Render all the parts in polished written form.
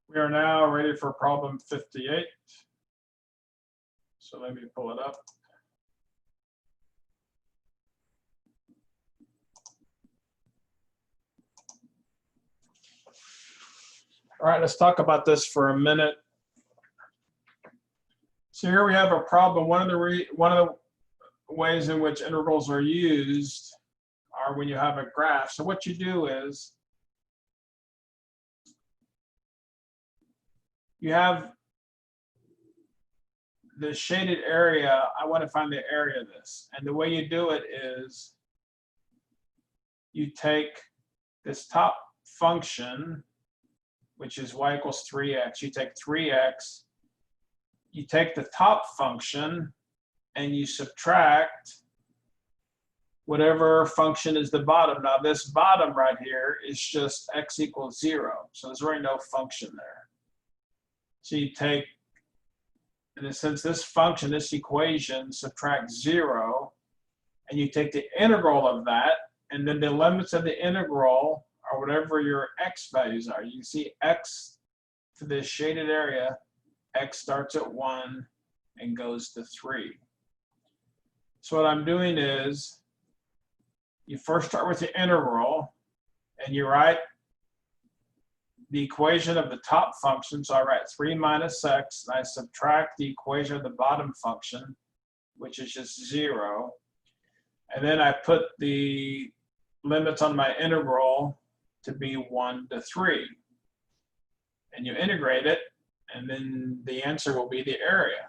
We are now ready for problem 58. So let me pull it up. All right, let's talk about this for a minute. So here we have a problem. One of the ways in which integrals are used are when you have a graph. So what you do is you have the shaded area. I want to find the area of this. And the way you do it is you take this top function, which is y equals 3x. You take 3x, you take the top function, and you subtract whatever function is the bottom. Now this bottom right here is just x equals 0. So there's really no function there. So you take, in a sense, this function, this equation, subtract 0, and you take the integral of that, and then the limits of the integral are whatever your x values are. You can see x for this shaded area, x starts at 1 and goes to 3. So what I'm doing is you first start with the integral, and you write the equation of the top function. So I write 3 minus x, and I subtract the equation of the bottom function, which is just 0. And then I put the limits on my integral to be 1 to 3. And you integrate it, and then the answer will be the area.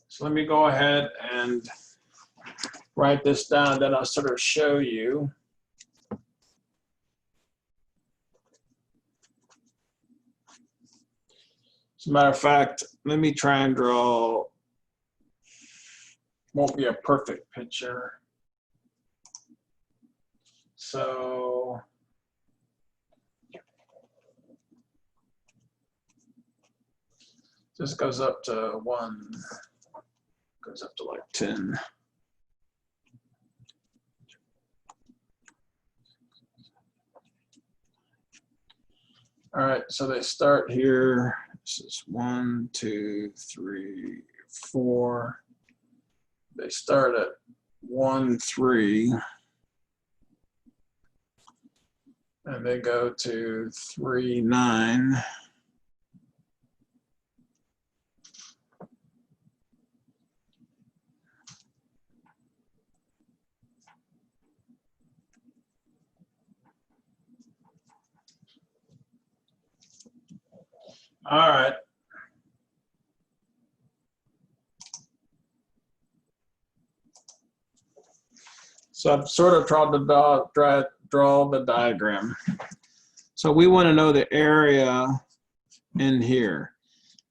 So let me go ahead and write this down, then I'll sort of show you. As a matter of fact, let me try and draw, won't be a perfect picture. So this goes up to 1, goes up to like 10. All right, so they start here. This is 1, 2, 3, 4. They start at 1, 3. And they go to 3, 9. All right. So I've sort of tried to draw the diagram. So we want to know the area in here.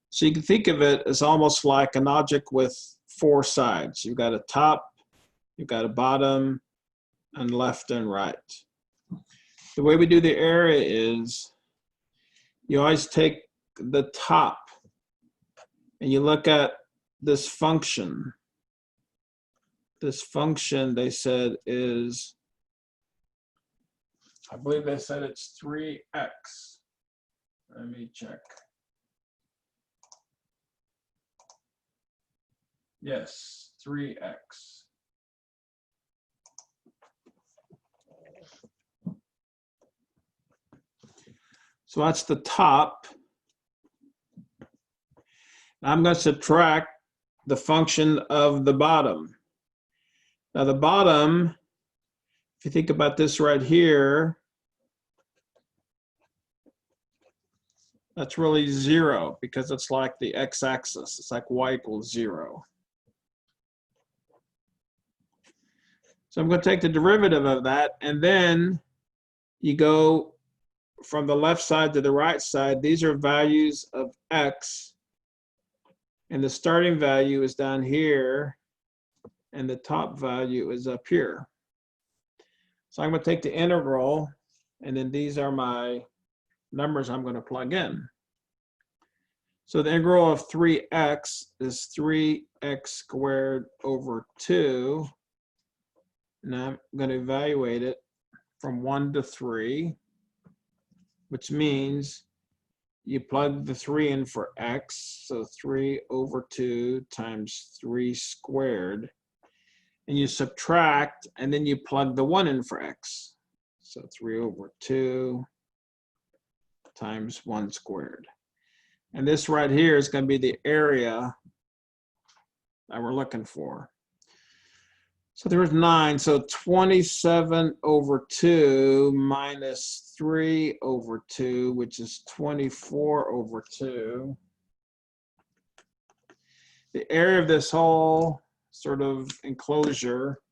So you can think of it as almost like an object with 4 sides. You've got a top, you've got a bottom, and left and right. The way we do the area is you always take the top and you look at this function. This function, they said, is, I believe they said it's 3x. Let me check. Yes, 3x. So that's the top. I'm going to subtract the function of the bottom. Now the bottom, if you think about this right here, that's really 0 because it's like the x-axis. It's like y equals 0. So I'm going to take the derivative of that, and then you go from the left side to the right side. These are values of x, and the starting value is down here, and the top value is up here. So I'm going to take the integral, and then these are my numbers I'm going to plug in. So the integral of 3x is 3x squared over 2. And I'm going to evaluate it from 1 to 3, which means you plug the 3 in for x, so 3/2 times 3 squared. And you subtract, and then you plug the 1 in for x. So 3/2 times 1 squared. And this right here is going to be the area that we're looking for. So there's 9. So 27/2 minus 3/2, which is 24/2. The area of this whole sort of enclosure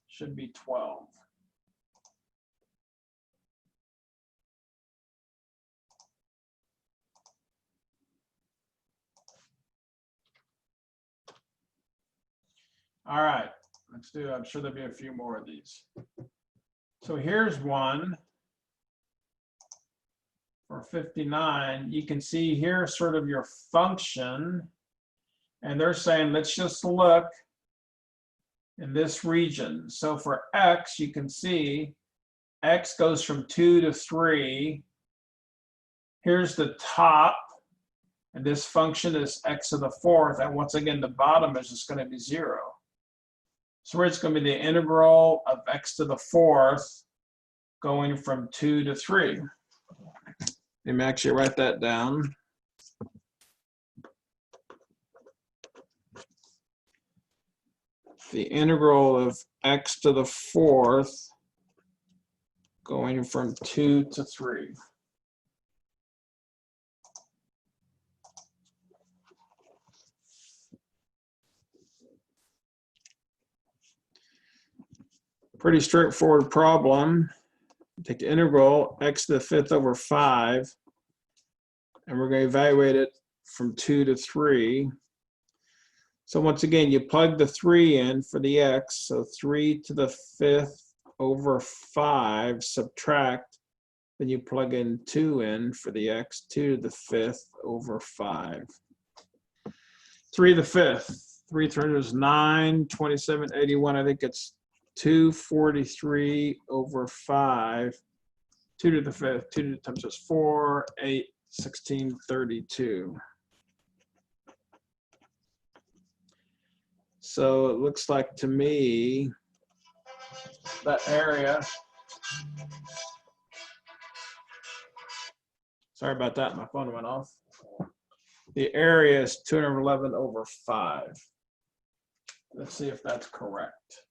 should be 12. All right, let's do it. I'm sure there'll be a few more of these. So here's one for 59. You can see here sort of your function, and they're saying, let's just look in this region. So for x, you can see x goes from 2 to 3. Here's the top, and this function is x to the 4th, and once again, the bottom is just going to be 0. So it's going to be the integral of x to the 4th going from 2 to 3. Let me actually write that down. The integral of x to the 4th going from 2 to 3. Pretty straightforward problem. Take the integral x to the 5th over 5, and we're going to evaluate it from 2 to 3. So once again, you plug the 3 in for the x, so 3 to the 5th over 5, subtract, then you plug in 2 in for the x, 2 to the 5th over 5. 3 to the 5th, 3 is 9, 27, 81, I think it's 243 over 5, 2 to the 5th, 2 times is 4, 8, 16, 32. So it looks like to me that area, sorry about that, my phone went off. The area is 211 over 5. Let's see if that's correct.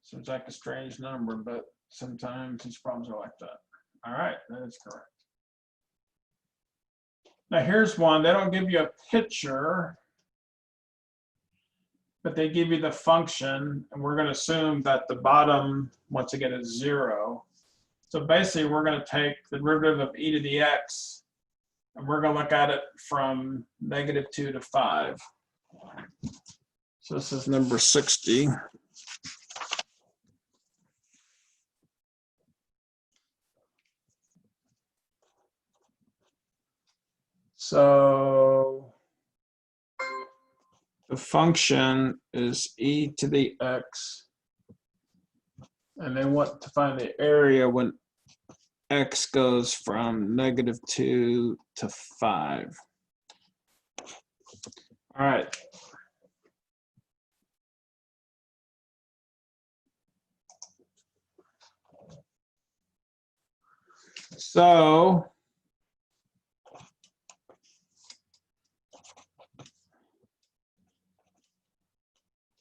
Seems like a strange number, but sometimes these problems are like that. All right, that is correct. Now here's one. They don't give you a picture, but they give you the function, and we're going to assume that the bottom, once again, is 0. So basically, we're going to take the derivative of e to the x, and we're going to look at it from -2 to 5. So this is number 60. So the function is e to the x, and they want to find the area when x goes from -2 to 5. All right. So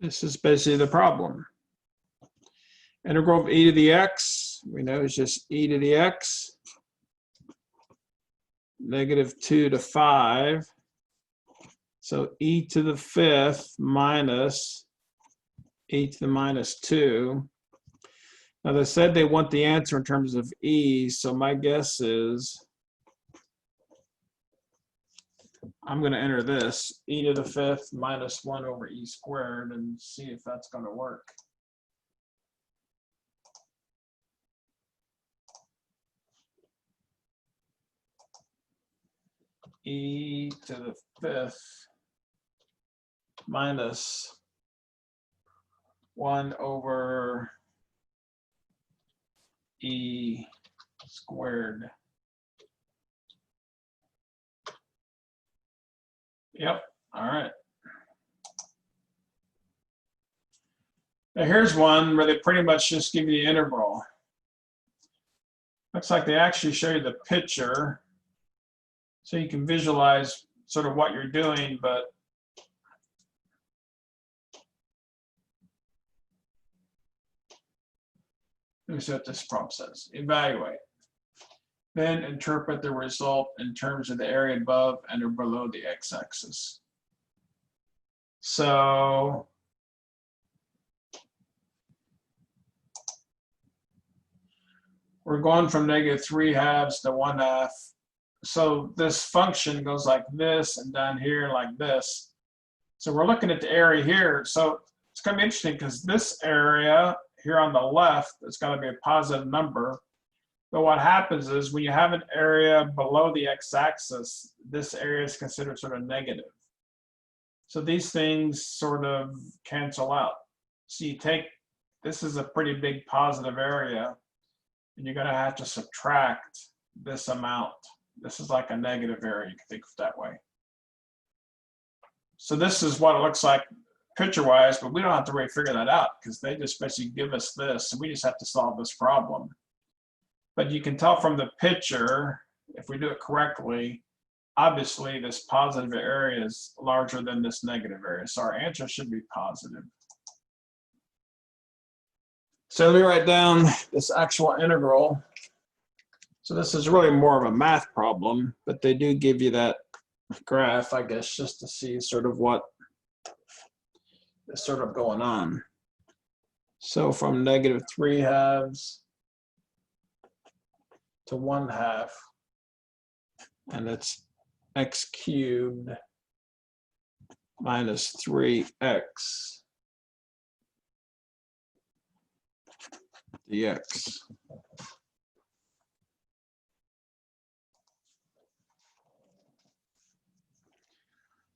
this is basically the problem. Integral of e to the x, we know is just e to the x, -2 to 5. So e to the 5th minus e to the -2. Now they said they want the answer in terms of e, so my guess is I'm going to enter this, e to the 5th minus 1 over e squared, and see if that's going to work. E to the 5th minus 1 over e squared. Yep, all right. Now here's one where they pretty much just give you the integral. Looks like they actually show you the picture so you can visualize sort of what you're doing, but let me see what this problem says. Evaluate. Then interpret the result in terms of the area above and or below the x-axis. So we're going from -3/2 to 1/2. So this function goes like this and down here like this. So we're looking at the area here. So it's going to be interesting because this area here on the left is going to be a positive number. But what happens is when you have an area below the x-axis, this area is considered sort of negative. So these things sort of cancel out. So you take, this is a pretty big positive area, and you're going to have to subtract this amount. This is like a negative area, you can think of it that way. So this is what it looks like picture-wise, but we don't have to really figure that out because they just basically give us this, and we just have to solve this problem. But you can tell from the picture, if we do it correctly, obviously this positive area is larger than this negative area. So our answer should be positive. So let me write down this actual integral. So this is really more of a math problem, but they do give you that graph, I guess, just to see sort of what is sort of going on. So from -3/2 to 1/2, and it's x cubed minus 3x dx.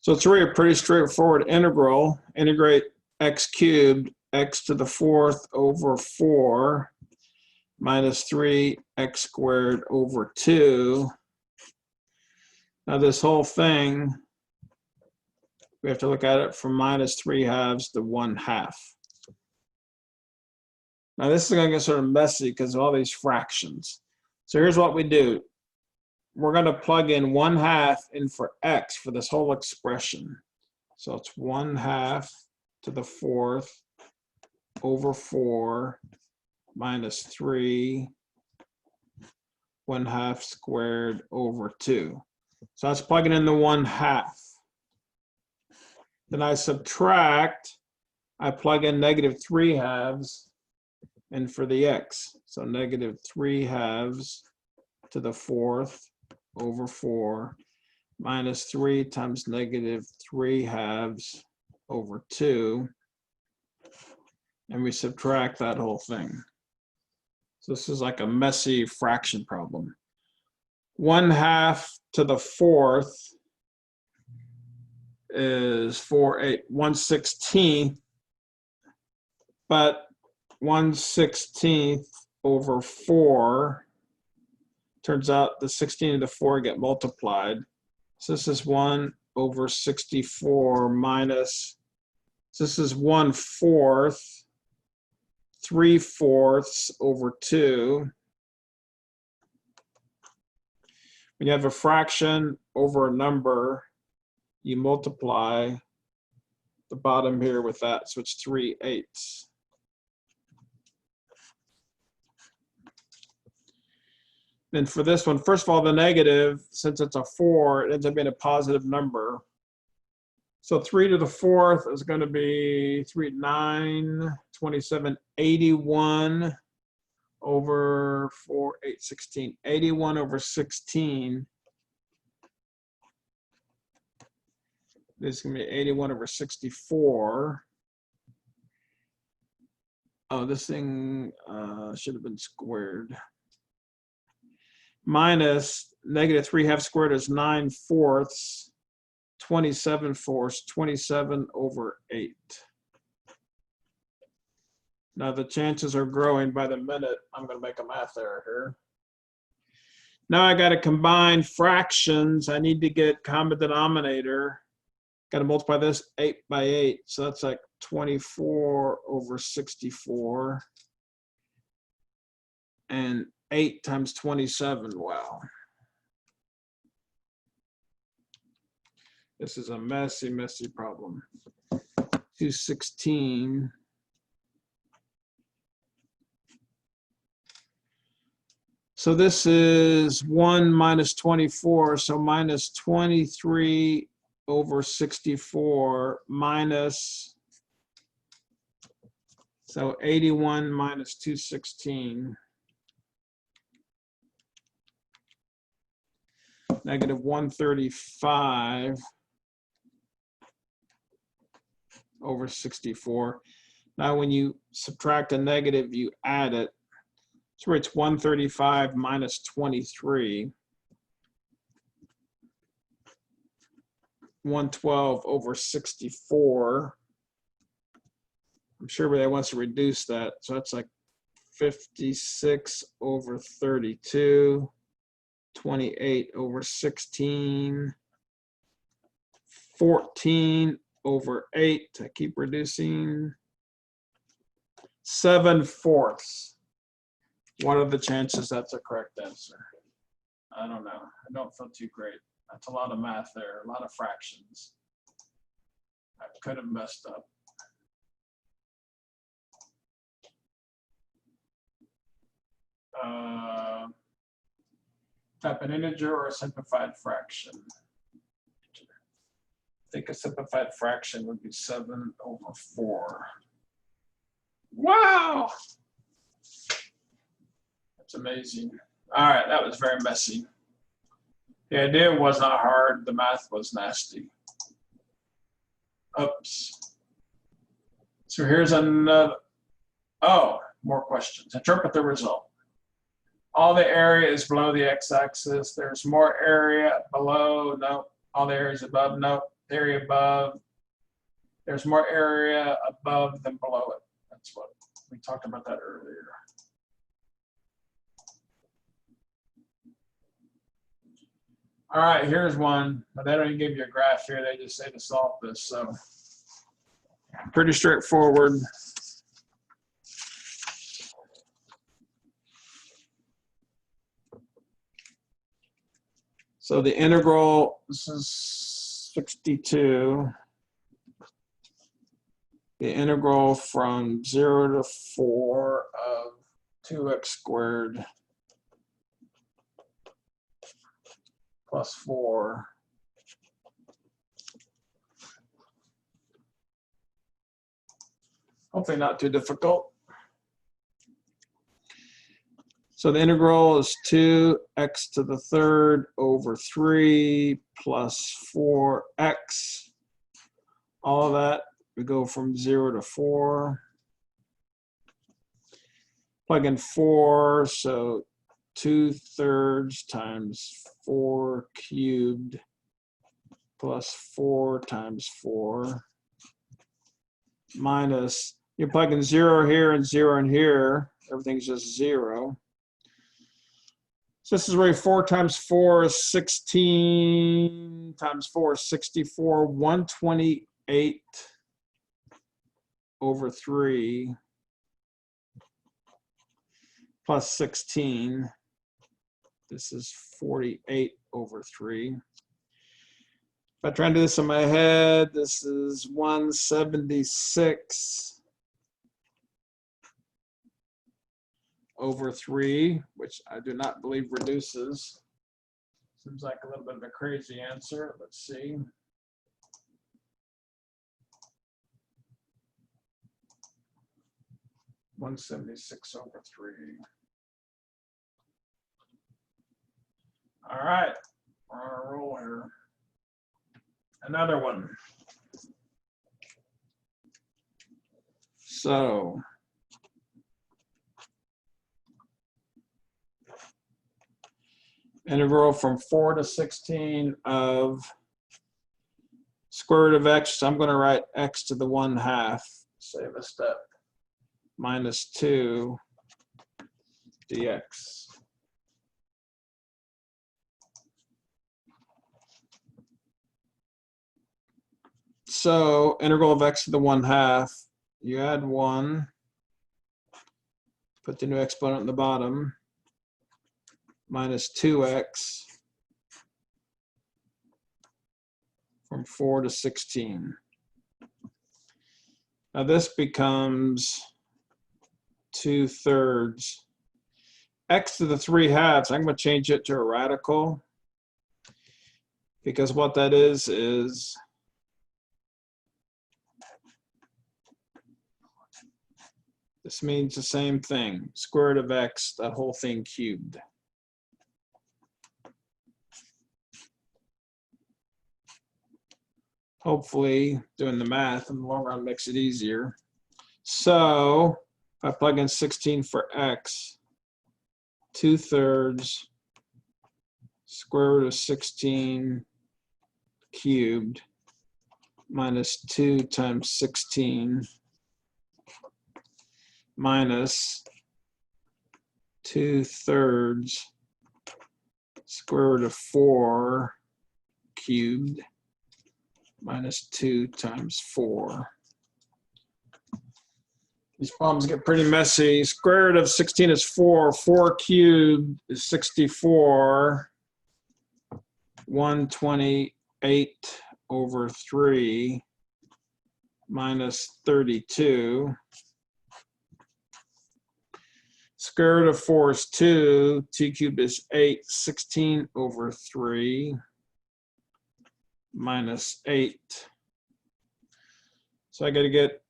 So it's really a pretty straightforward integral. Integrate x cubed, x to the 4th over 4 minus 3x squared over 2. Now this whole thing, we have to look at it from -3/2 to 1/2. Now this is going to get sort of messy because of all these fractions. So here's what we do. We're going to plug in 1/2 in for x for this whole expression. So it's 1/2 to the 4th over 4 minus 3 1/2 squared over 2. So that's plugging in the 1/2. Then I subtract, I plug in -3/2 in for the x. So -3/2 to the 4th over 4 minus 3 times -3/2 over 2. And we subtract that whole thing. So this is like a messy fraction problem. 1/2 to the 4th is 1/16, but 1/16 over 4, turns out the 16 and the 4 get multiplied. So this is 1 over 64 minus, so this is 1/4, 3/4 over 2. When you have a fraction over a number, you multiply the bottom here with that, so it's 3/8. Then for this one, first of all, the negative, since it's a 4, it ends up being a positive number. So 3 to the 4th is going to be 3, 9, 27, 81 over 4, 8, 16. 81 over 16. This is going to be 81 over 64. Oh, this thing should have been squared. Minus -3/2 squared is 9/4. 27/4, 27 over 8. Now the chances are growing by the minute. I'm going to make a math error here. Now I got to combine fractions. I need to get common denominator. Got to multiply this 8 by 8. So that's like 24 over 64. And 8 times 27. Wow. This is a messy, messy problem. 216. So this is 1 minus 24, so minus 23 over 64 minus, so 81 minus 216. Negative 135 over 64. Now when you subtract a negative, you add it. So it's 135 minus 23. 112 over 64. I'm sure everybody wants to reduce that. So that's like 56 over 32. 28 over 16. 14 over 8. I keep reducing. 7/4. What are the chances that's a correct answer? I don't know. I don't feel too great. That's a lot of math there, a lot of fractions. I could have messed up. Type an integer or a simplified fraction. I think a simplified fraction would be 7/4. Wow! That's amazing. All right, that was very messy. The idea was not hard, the math was nasty. Oops. So here's another, oh, more questions. Interpret the result. All the area is below the x-axis. There's more area below, no. All the area is above, no. The area above, there's more area above than below it. That's what we talked about that earlier. All right, here's one, but they don't even give you a graph here. They just say to solve this, so pretty straightforward. So the integral, this is 62. The integral from 0 to 4 of 2x squared plus 4 hopefully not too difficult. So the integral is 2x to the third over 3 plus 4x. All of that, we go from 0 to 4. Plug in 4, so 2/3 times 4 cubed plus 4 times 4 minus, you're plugging 0 here and 0 in here. Everything's just 0. So this is where 4 times 4 is 16 times 4 is 64. 128 over 3 plus 16. This is 48 over 3. If I try and do this in my head, this is 176 over 3, which I do not believe reduces. Seems like a little bit of a crazy answer. Let's see. (176 over 3). All right, we're on a roll here. Another one. So integral from 4 to 16 of square root of x. So I'm going to write x to the 1/2. Save a step. minus 2 dx. So integral of x to the 1/2, you add 1, put the new exponent in the bottom, minus 2x from 4 to 16. Now this becomes 2/3. X to the 3/2, I'm going to change it to a radical, because what that is this means the same thing. Square root of x, that whole thing cubed. Hopefully, doing the math in the long run makes it easier. So, if I plug in 16 for x, 2/3 square root of 16 cubed minus 2 times 16 minus 2/3 square root of 4 cubed minus 2 times 4. These problems get pretty messy. Square root of 16 is 4. 4 cubed is 64. 128 over 3 minus 32. Square root of 4 is 2. T cubed is 8. 16 over 3 minus 8. So I got to get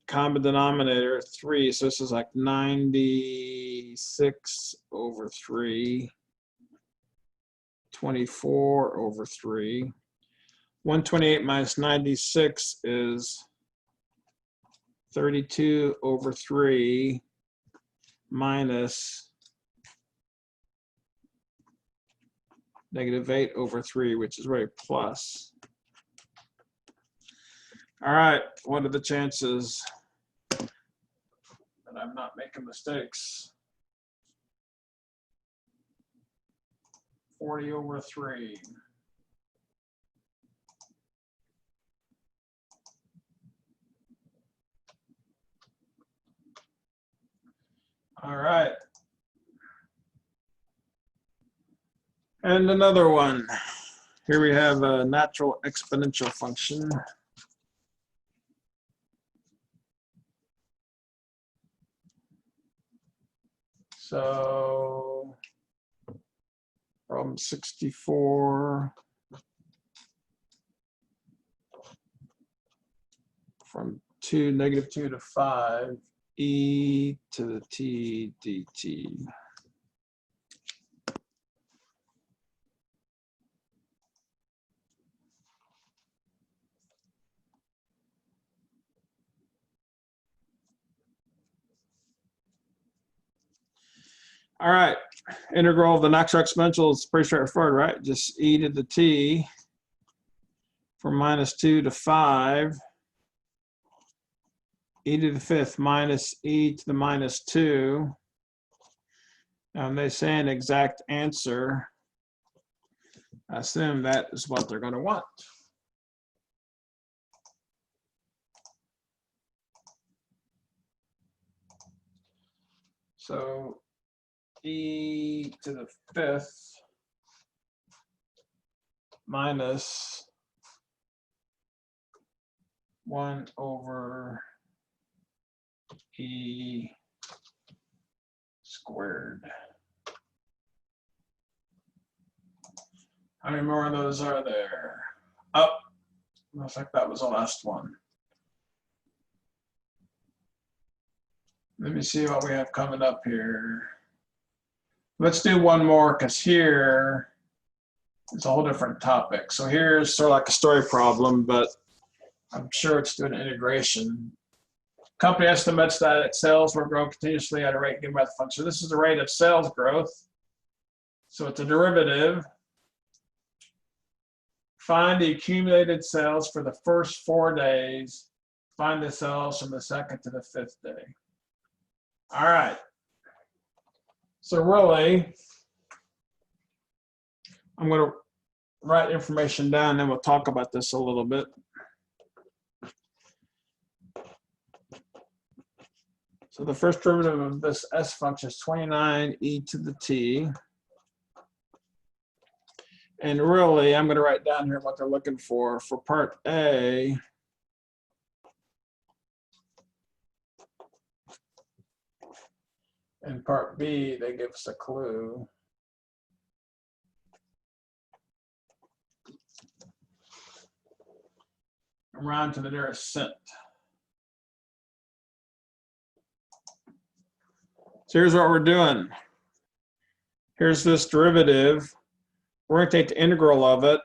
common denominator 3. So this is like 96 over 3. 24 over 3. 128 minus 96 is 32 over 3 minus negative 8 over 3, which is really plus. All right, what are the chances that I'm not making mistakes? 40 over 3. All right. And another one. Here we have a natural exponential function. So problem 64, from negative 2 to 5, e to the t dt. All right, integral of the natural exponential is pretty straightforward, right? Just e to the t from minus 2 to 5, e to the 5th minus e to the minus 2. And they say an exact answer. I assume that is what they're going to want. So e to the 5th minus 1 over e squared. How many more of those are there? Oh, looks like that was the last one. Let me see what we have coming up here. Let's do one more, because here it's a whole different topic. So here's sort of like a story problem, but I'm sure it's doing integration. Company estimates that its sales will grow continuously at a rate given by the function. This is the rate of sales growth. So it's a derivative. Find the accumulated sales for the first 4 days. Find the sales from the 2nd to the 5th day. All right. So really, I'm going to write information down, and we'll talk about this a little bit. So the first derivative of this s function is 29e to the t. And really, I'm going to write down here what they're looking for. For part A, and part B, they give us a clue. Round to the nearest cent. So here's what we're doing. Here's this derivative. We're going to take the integral of it.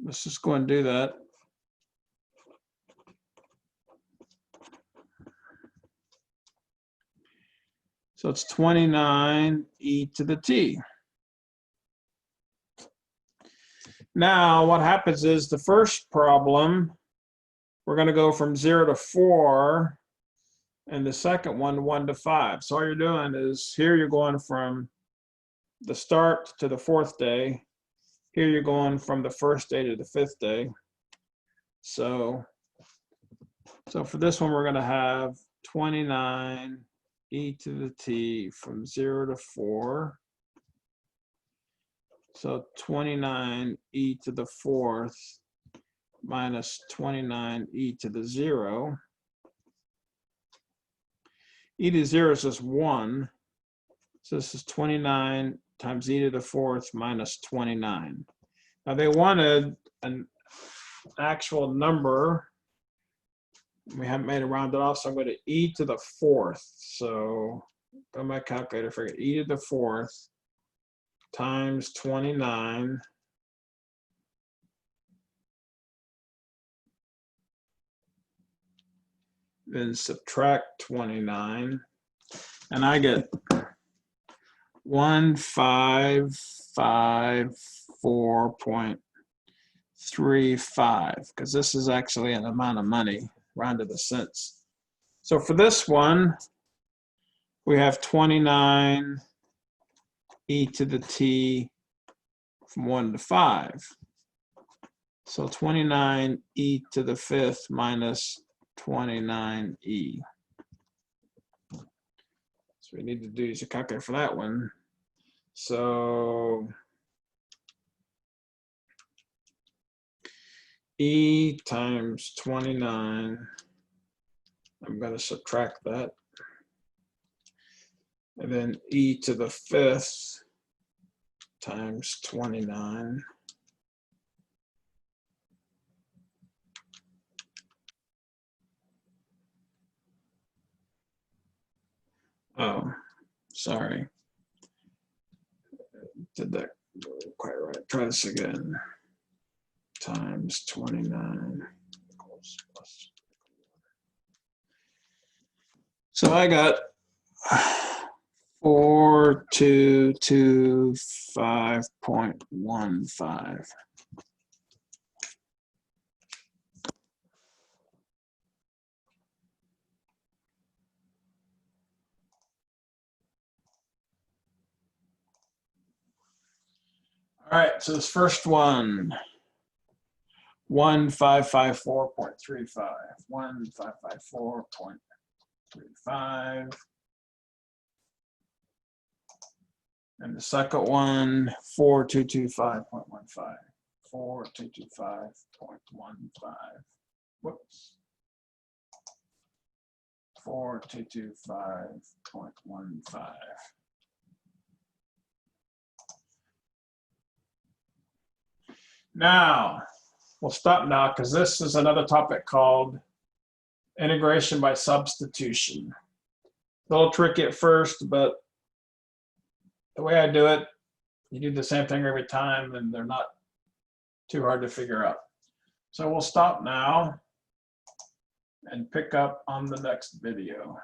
Let's just go and do that. So it's 29e to the t. Now what happens is the first problem, we're going to go from 0 to 4, and the second one 1 to 5. So all you're doing is here you're going from the start to the 4th day. Here you're going from the 1st day to the 5th day. So for this one, we're going to have 29 e to the t from 0 to 4. So 29 e to the 4th minus 29 e to the 0. E to the 0 is just 1. So this is 29 times e to the 4th minus 29. Now they wanted an actual number. We haven't made it rounded off, so I'm going to e to the 4th. So go to my calculator, figure e to the 4th times 29 then subtract 29, and I get 1554.35, because this is actually an amount of money rounded to cents. So for this one, we have 29 e to the t from 1 to 5. So 29 e to the 5th minus 29e. So we need to do use a calculator for that one. So e times 29, I'm going to subtract that. And then e to the 5th times 29. Oh, sorry. Did that quite right. Try this again. Times 29 equals plus. So I got 4225.15. All right, so this first one, 1554.35, 1554.35. And the second one, 4225.15, 4225.15. Whoops. 4225.15. Now, we'll stop now because this is another topic called integration by substitution. A little tricky at first, but the way I do it, you do the same thing every time and they're not too hard to figure out. So we'll stop now and pick up on the next video.